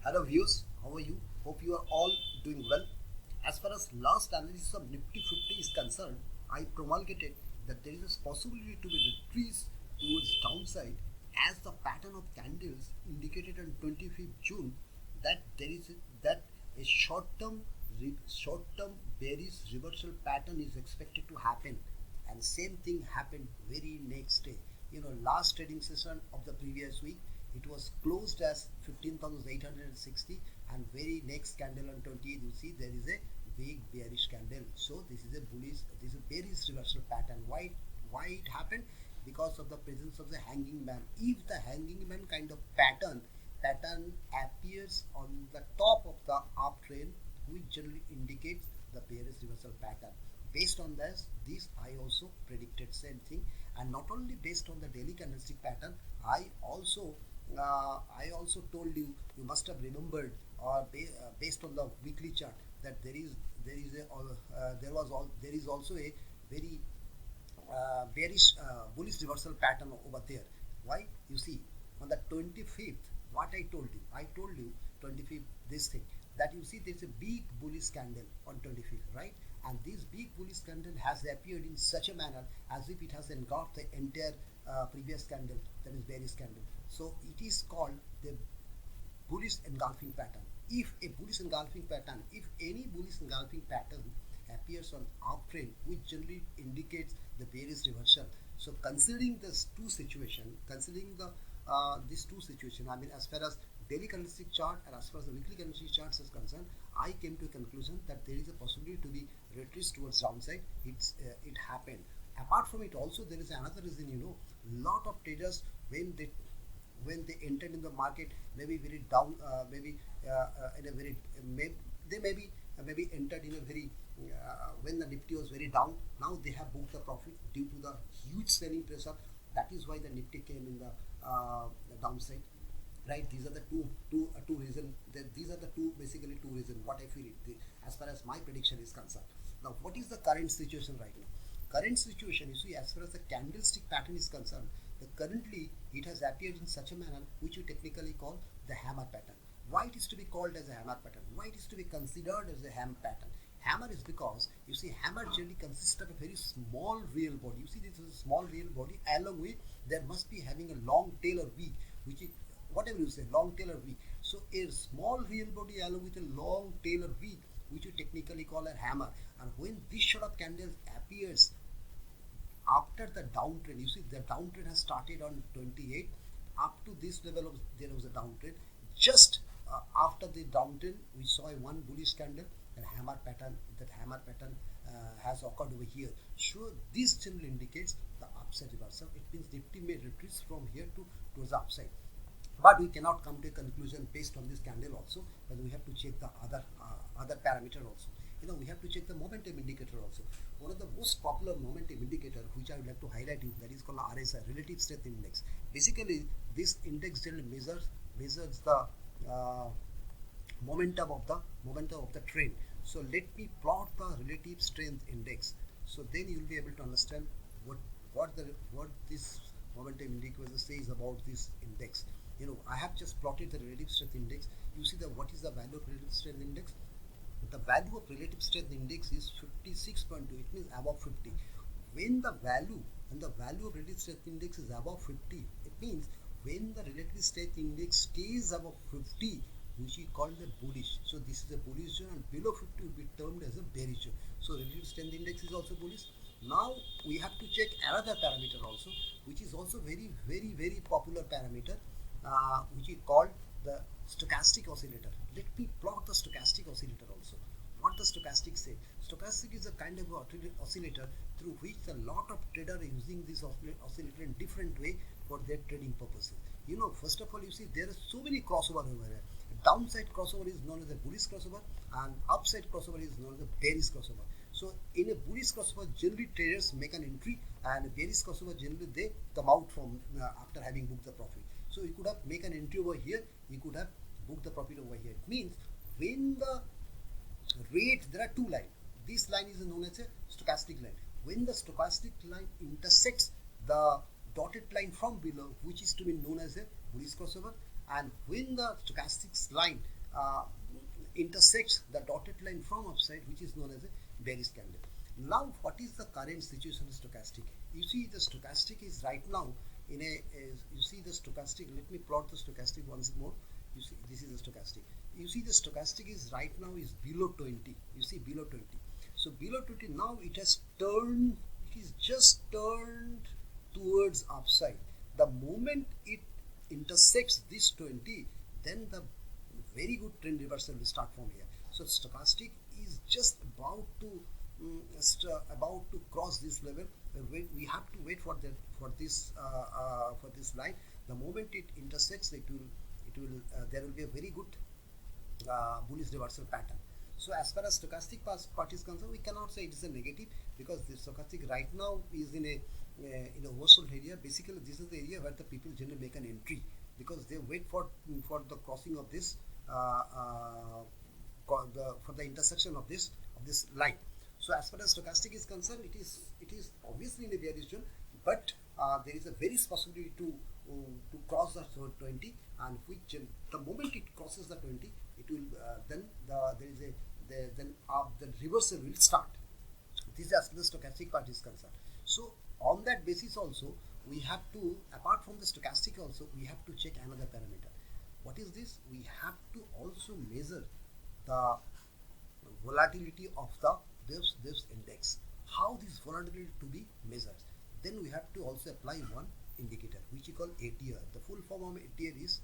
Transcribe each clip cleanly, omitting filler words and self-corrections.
Hello viewers, how are you? Hope you are all doing well. As far as last analysis of Nifty 50 is concerned, I promulgated that there is a possibility to be retreats towards downside as the pattern of candles indicated on 25th June that a short-term bearish reversal pattern is expected to happen, and same thing happened very next day. Last trading session of the previous week, it was closed as 15,860, and very next candle on 28th you see there is a big bearish candle. So this is a bearish reversal pattern. Why it happened? Because of the presence of the hanging man. If the hanging man kind of pattern appears on the top of the uptrend, which generally indicates the bearish reversal pattern. Based on this I also predicted same thing, and not only based on the daily candlestick pattern, I also told you, you must have remembered, or based on the weekly chart, that there is also a very bearish bullish reversal pattern over there. Why? You see, on the 25th, what I told you 25th, this thing, that you see there's a big bullish candle on 25th, right? And this big bullish candle has appeared in such a manner as if it has engulfed the entire previous candle, that is bearish candle. So it is called the bullish engulfing pattern. If any bullish engulfing pattern appears on uptrend, which generally indicates the bearish reversal. So considering these two situations, I mean, as far as daily candlestick chart and as far as the weekly candlestick charts is concerned, I came to a conclusion that there is a possibility to be retreats towards downside. It happened. Apart from it, also there is another reason. Lot of traders, when they entered in the market, maybe very down, in a very maybe entered in a very when the Nifty was very down. Now they have booked the profit due to the huge selling pressure. That is why the Nifty came in the downside. Right, these are the two reasons. These are the basically two reasons what I feel as far as my prediction is concerned. Now, what is the current situation right now? Current situation, you see, as far as the candlestick pattern is concerned, currently it has appeared in such a manner which we technically call the hammer pattern. Why it is to be called as a hammer pattern? Why it is to be considered as a hammer pattern? Hammer is because, you see, hammer generally consists of a very small real body. You see, this is a small real body, along with there must be having a long tail or V, which is whatever you say, long tail or V. So a small real body along with a long tail or V, which you technically call a hammer. And when this sort of candle appears after the downtrend, you see the downtrend has started on 28. Up to this level of there was a downtrend. Just after the downtrend, we saw a one bullish candle. That hammer pattern has occurred over here. So this generally indicates the upside reversal. It means Nifty may retreat from here towards the upside. But we cannot come to a conclusion based on this candle also, but we have to check the other parameter also. We have to check the momentum indicator also. One of the most popular momentum indicator which I would like to highlight you, that is called RSI, Relative Strength Index. Basically, this index generally measures the momentum of the trend. So let me plot the relative strength index. So then you will be able to understand what this momentum indicator says about this index. I have just plotted the relative strength index. You see what is the value of relative strength index? The value of relative strength index is 56.2. It means above 50. When the value of relative strength index is above 50, it means when the relative strength index stays above 50, which is called the bullish. So this is a bullish zone, and below 50 will be termed as a bearish zone. So relative strength index is also bullish. Now we have to check another parameter also, which is also very, very, very popular parameter, which is called the stochastic oscillator. Let me plot the stochastic oscillator also. What the stochastic say? Stochastic is a kind of oscillator through which a lot of traders are using this oscillator in different way for their trading purposes. First of all, you see there are so many crossover over here. Downside crossover is known as a bullish crossover, and upside crossover is known as a bearish crossover. So in a bullish crossover, generally traders make an entry, and a bearish crossover generally they come out from after having booked the profit. So you could have make an entry over here, you could have booked the profit over here. It means when the rate, there are two lines. This line is known as a stochastic line. When the stochastic line intersects the dotted line from below, which is to be known as a bullish crossover, and when the stochastic line uh, intersects the dotted line from upside, which is known as a bearish candle. Now, what is the current situation of stochastic? You see, the stochastic is right now in you see the stochastic. Let me plot the stochastic once more. You see, this is the stochastic. You see, the stochastic is right now is below 20. You see, below 20. So below 20 now it has turned. It is just turned towards upside. The moment it intersects this 20, then the very good trend reversal will start from here. So stochastic is just about to cross this level. We have to wait for that for this line. The moment it intersects, there will be a very good bullish reversal pattern. So as far as stochastic part is concerned, we cannot say it is a negative, because the stochastic right now is in a oversold area. Basically, this is the area where the people generally make an entry, because they wait for the crossing of this for the intersection of this line. So as far as stochastic is concerned, it is obviously in a bearish zone, but there is a very possibility to cross the 20, and which the moment it crosses the 20, it will then the reversal will start. This is as far as the stochastic part is concerned. So on that basis also, we have to, apart from the stochastic also, we have to check another parameter. What is this? We have to also measure the volatility of this index. How this volatility to be measured? Then we have to also apply one indicator, which we call ATR. The full form of ATR is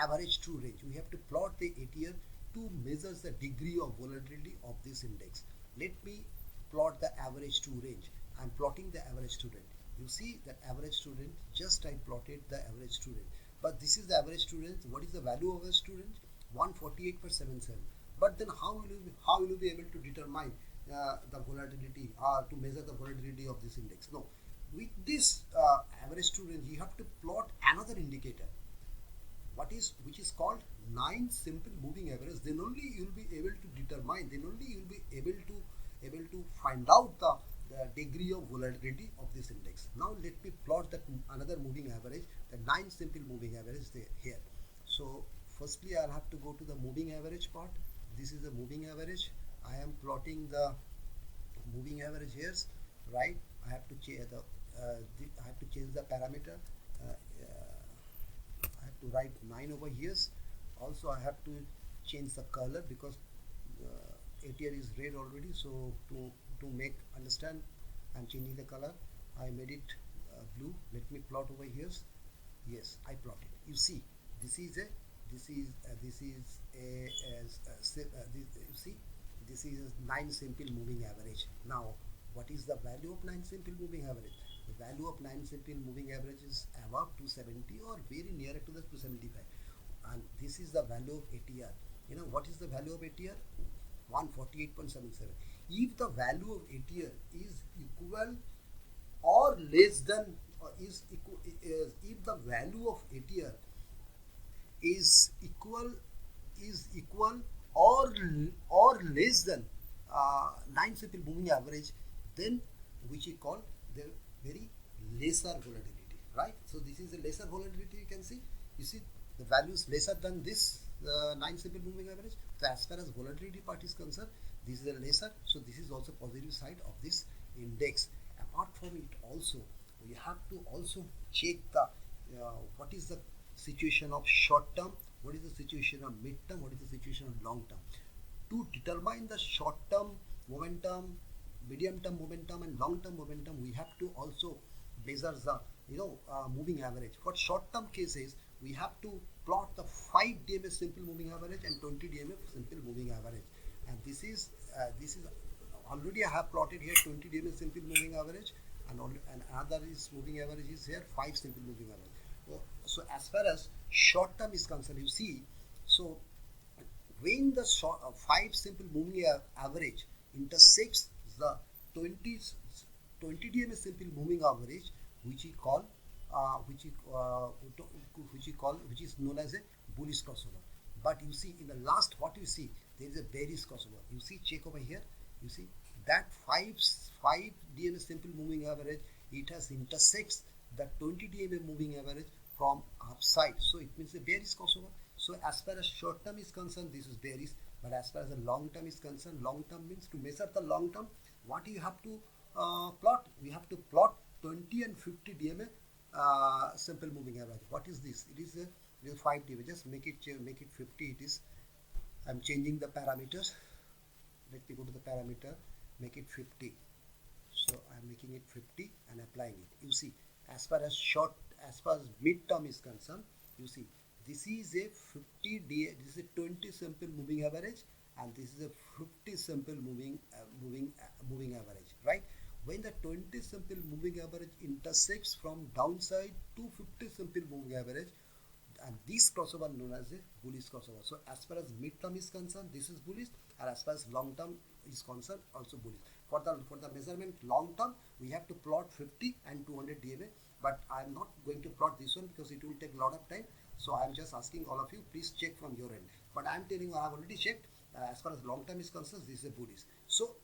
average true range. We have to plot the ATR to measure the degree of volatility of this index. Let me plot the average true range. I am plotting the average true range. You see that average true range. Just I plotted the average true range. But this is the average true range. What is the value of average true range? 148.77. But then how will you be able to determine the volatility, to measure the volatility of this index? No, with this average true range, you have to plot another indicator, which is called 9 simple moving average. Then only you will be able to determine. Then only you will be able to find out the degree of volatility of this index. Now let me plot that another moving average, the 9 simple moving average here. So firstly, I'll have to go to the moving average part. This is the moving average. I am plotting the moving average here, right? I have to change the parameter. I have to write 9 over here. Also, I have to change the color, because ATR is red already. So to make understand, I'm changing the color. I made it blue. Let me plot over here. Yes, I plotted. You see, you see, this is a 9 simple moving average. Now, what is the value of 9 simple moving average? The value of 9 simple moving average is above 270 or very near to the 275, and this is the value of ATR. You know what is the value of ATR? 148.77. If the value of ATR is equal or less than, if the value of ATR is equal or less than 9 simple moving average, then which we call the very lesser volatility, right? So this is a lesser volatility. You can see, the value is lesser than this 9 simple moving average. So as far as volatility part is concerned, this is a lesser. So this is also positive side of this index. Apart from it also, we have to also check the what is the situation of short term, what is the situation of mid term, what is the situation of long term. To determine the short term momentum, medium term momentum and long term momentum, we have to also measure the moving average. For short term cases, we have to plot the 5 DMA simple moving average and 20 DMA simple moving average. And this is already I have plotted here 20 DMA simple moving average, and another is moving average is here 5 simple moving average. So as far as short term is concerned, you see, so when the 5 simple moving average intersects the 20 DMA simple moving average, which is known as a bullish crossover. But you see, in the last, what you see, there is a bearish crossover. You see, check over here. You see that 5 DMA simple moving average, it has intersects the 20 DMA moving average from upside. So it means a bearish crossover. So as far as short term is concerned, this is bearish. But as far as the long term is concerned, long term means to measure the long term, what you have to plot? We have to plot 20 and 50 DMA simple moving average. What is this? It is a 5 DMA. Just make it 50. It is. I'm changing the parameters. Let me go to the parameter. Make it 50. So I'm making it 50 and applying it. You see, as far as mid term is concerned, you see, this is a 50 DA, this is a 20 simple moving average, and this is a 50 simple moving average, right? When the 20 simple moving average intersects from downside to 50 simple moving average, and this crossover known as a bullish crossover. So as far as mid term is concerned, this is bullish, and as far as long term is concerned, also bullish. For the measurement long term, we have to plot 50 and 200 DMA, but I am not going to plot this one because it will take a lot of time. So I am just asking all of you, please check from your end. But I am telling you, I have already checked. As far as long term is concerned, this is a bullish. So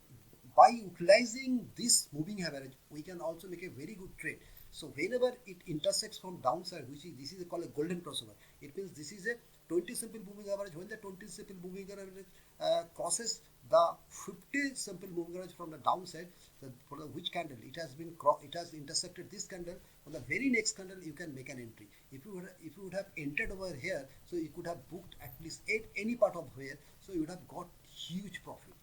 by utilizing this moving average, we can also make a very good trade. So whenever it intersects from downside, this is called a golden crossover. It means this is a 20 simple moving average. When the 20 simple moving average crosses the 50 simple moving average from the downside, for the which candle it has intersected this candle, on the very next candle you can make an entry. If you would have entered over here, so you could have booked at least any part of here, so you would have got huge profit.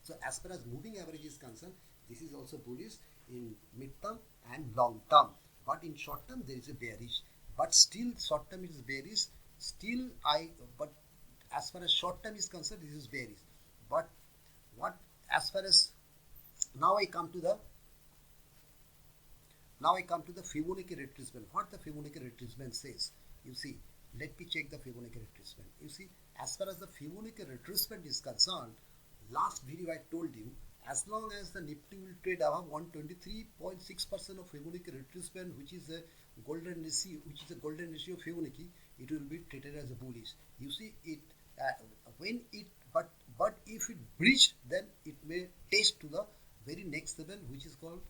So as far as moving average is concerned, this is also bullish in mid term and long term. But in short term there is a bearish. But still short term is bearish. But as far as short term is concerned, this is bearish. But as far as now I come to the Fibonacci retracement. What the Fibonacci retracement says, you see. Let me check the Fibonacci retracement. You see, as far as the Fibonacci retracement is concerned, last video I told you, as long as the Nifty will trade above 123.6% of Fibonacci retracement, which is a golden ratio of Fibonacci, it will be treated as a bullish. You see, but if it breach, then it may test to the very next level, which is 100%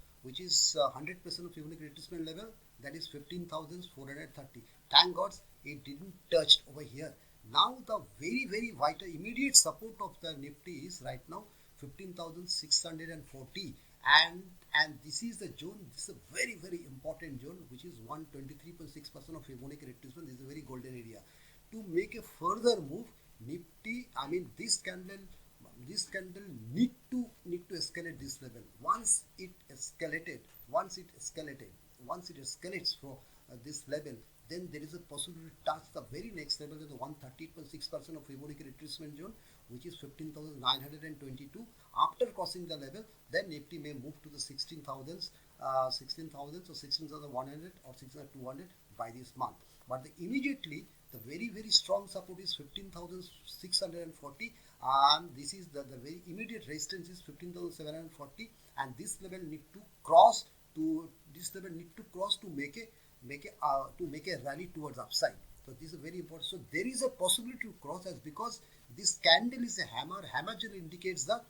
of Fibonacci retracement level, that is 15,430. Thank God it didn't touch over here. Now the very vital immediate support of the Nifty is right now 15,640, and this is the zone. This is a very important zone, which is 123.6% of Fibonacci retracement. This is a very golden area. To make a further move, Nifty, this candle need to escalate this level. Once it escalates from this level, then there is a possibility to touch the very next level, the 130.6% of Fibonacci retracement zone, which is 15,922. After crossing the level, then Nifty may move to the 16,000 or 16,100 or 16,200 by this month. But immediately the very strong support is 15,640, and this is the very immediate resistance is 15,740, and this level need to cross to make a rally towards upside. So this is very important. So there is a possibility to cross, as because this candle is a hammer. Hammer generally indicates the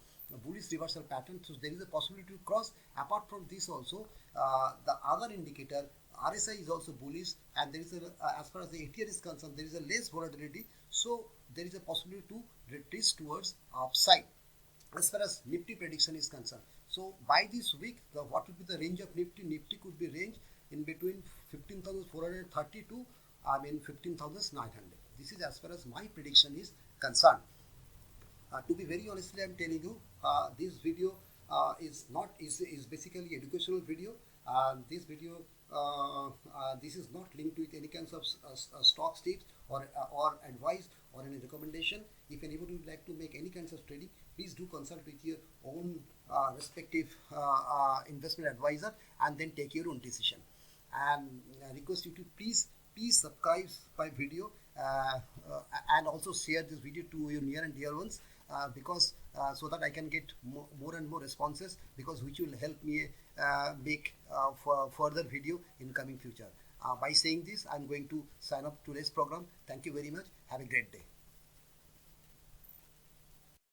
bullish reversal pattern. So there is a possibility to cross. Apart from this also, the other indicator RSI is also bullish, and there is as far as the ATR is concerned, there is a less volatility. So there is a possibility to retrace towards upside. As far as Nifty prediction is concerned, so by this week, what will be the range of Nifty? Nifty could be range in between 15,430 to 15,900. This is as far as my prediction is concerned. To be very honestly, I am telling you, this video is basically educational video. This video this is not linked with any kinds of stock tips or advice or any recommendation. If anybody would like to make any kinds of trading, please do consult with your own respective investment advisor, and then take your own decision. And I request you to please subscribe my video and also share this video to your near and dear ones, because so that I can get more and more responses, because which will help me make further video in coming future. By saying this, I'm going to sign up today's program. Thank you very much. Have a great day.